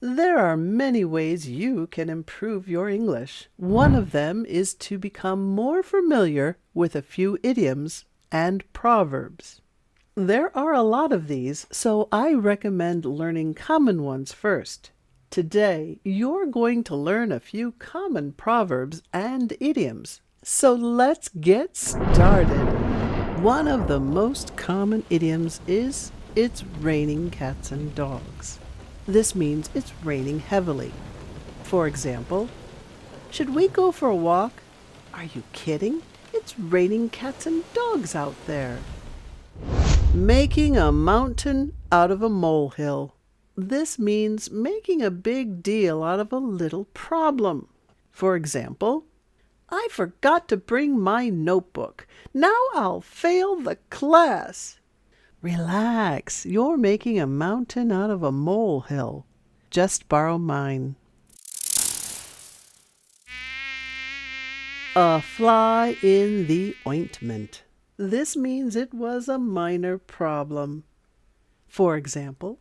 There are many ways you can improve your English. One of them is to become more familiar with a few idioms and proverbs. There are a lot of these, so I recommend learning common ones first. Today, you're going to learn a few common proverbs and idioms. So let's get started. One of the most common idioms is "it's raining cats and dogs." This means it's raining heavily. For example, should we go for a walk? Are you kidding? It's raining cats and dogs out there. Making a mountain out of a molehill. This means making a big deal out of a little problem. For example, I forgot to bring my notebook. Now I'll fail the class. Relax, you're making a mountain out of a molehill. Just borrow mine. A fly in the ointment. This means it was a minor problem. For example,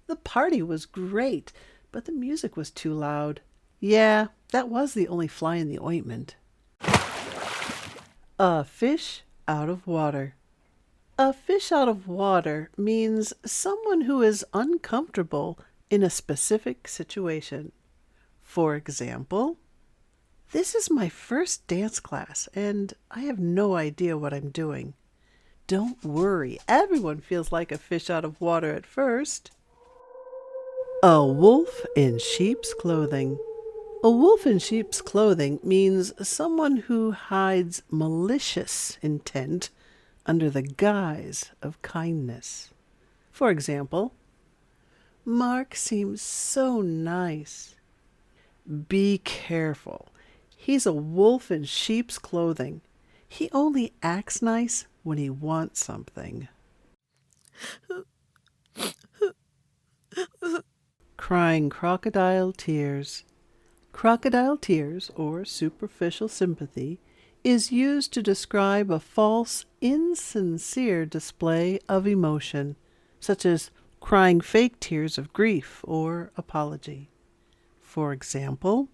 the party was great, but the music was too loud. Yeah, that was the only fly in the ointment. A fish out of water. A fish out of water means someone who is uncomfortable in a specific situation. For example, this is my first dance class and I have no idea what I'm doing. Don't worry, everyone feels like a fish out of water at first. A wolf in sheep's clothing. A wolf in sheep's clothing means someone who hides malicious intent under the guise of kindness. For example, Mark seems so nice. Be careful. He's a wolf in sheep's clothing. He only acts nice when he wants something. Crying crocodile tears. Crocodile tears, or superficial sympathy, is used to describe a false, insincere display of emotion, such as crying fake tears of grief or apology. For example,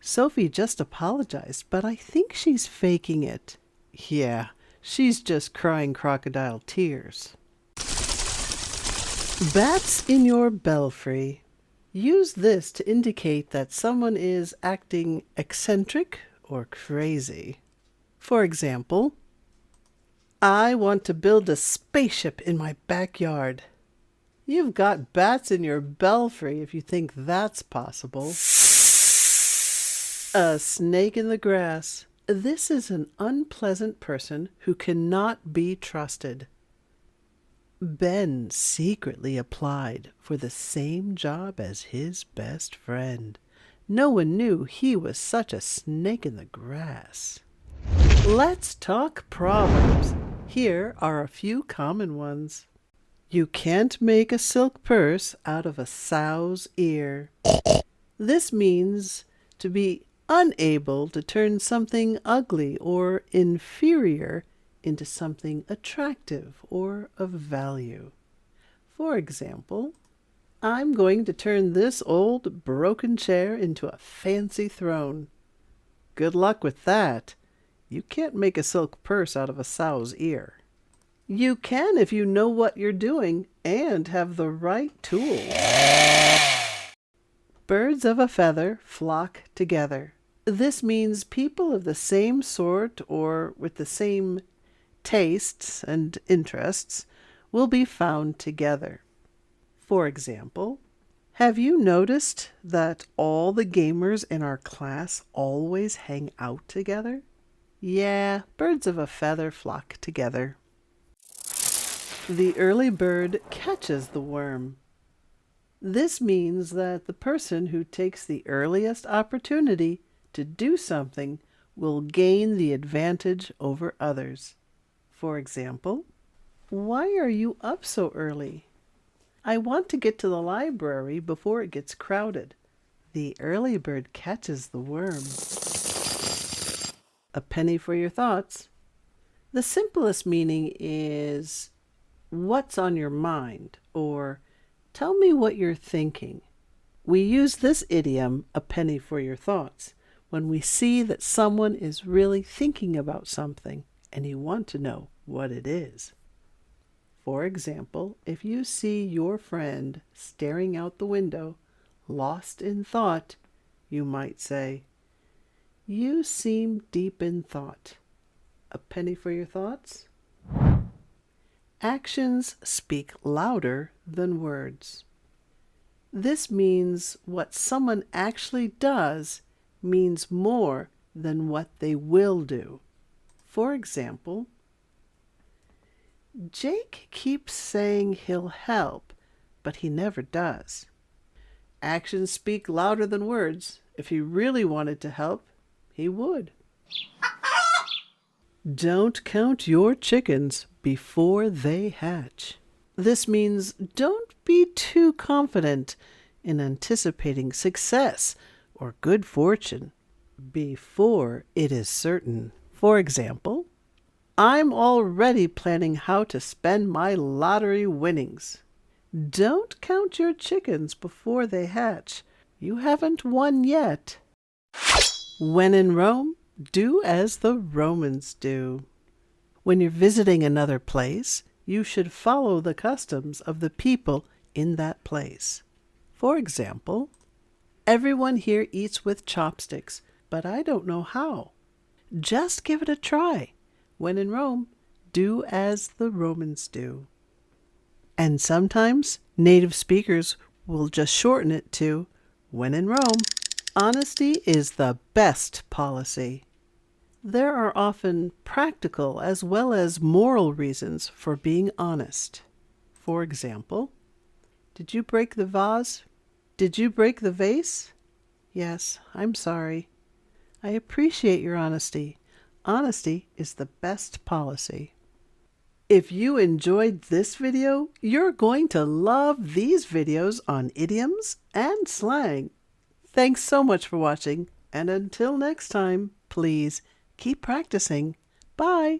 Sophie just apologized, but I think she's faking it. Yeah, she's just crying crocodile tears. Bats in your belfry. Use this to indicate that someone is acting eccentric or crazy. For example, I want to build a spaceship in my backyard. You've got bats in your belfry if you think that's possible. A snake in the grass. This is an unpleasant person who cannot be trusted. Ben secretly applied for the same job as his best friend. No one knew he was such a snake in the grass. Let's talk proverbs. Here are a few common ones. You can't make a silk purse out of a sow's ear. This means to be unable to turn something ugly or inferior into something attractive or of value. For example, I'm going to turn this old broken chair into a fancy throne. Good luck with that. You can't make a silk purse out of a sow's ear. You can if you know what you're doing and have the right tools. Birds of a feather flock together. This means people of the same sort or with the same tastes and interests will be found together. For example, have you noticed that all the gamers in our class always hang out together? Yeah, birds of a feather flock together. The early bird catches the worm. This means that the person who takes the earliest opportunity to do something will gain the advantage over others. For example, why are you up so early? I want to get to the library before it gets crowded. The early bird catches the worm. A penny for your thoughts. The simplest meaning is, what's on your mind? Or, tell me what you're thinking. We use this idiom, a penny for your thoughts, when we see that someone is really thinking about something and you want to know what it is. For example, if you see your friend staring out the window, lost in thought, you might say, "You seem deep in thought." A penny for your thoughts? Actions speak louder than words. This means what someone actually does means more than what they will do. For example, Jake keeps saying he'll help, but he never does. Actions speak louder than words. If he really wanted to help, he would. Don't count your chickens before they hatch. This means don't be too confident in anticipating success or good fortune before it is certain. For example, I'm already planning how to spend my lottery winnings. Don't count your chickens before they hatch. You haven't won yet. When in Rome, do as the Romans do. When you're visiting another place, you should follow the customs of the people in that place. For example, everyone here eats with chopsticks, but I don't know how. Just give it a try. When in Rome, do as the Romans do. And sometimes native speakers will just shorten it to, when in Rome. Honesty is the best policy. There are often practical as well as moral reasons for being honest. For example, did you break the vase? Did you break the vase? Yes, I'm sorry. I appreciate your honesty. Honesty is the best policy. If you enjoyed this video, you're going to love these videos on idioms and slang. Thanks so much for watching, and until next time, please keep practicing. Bye.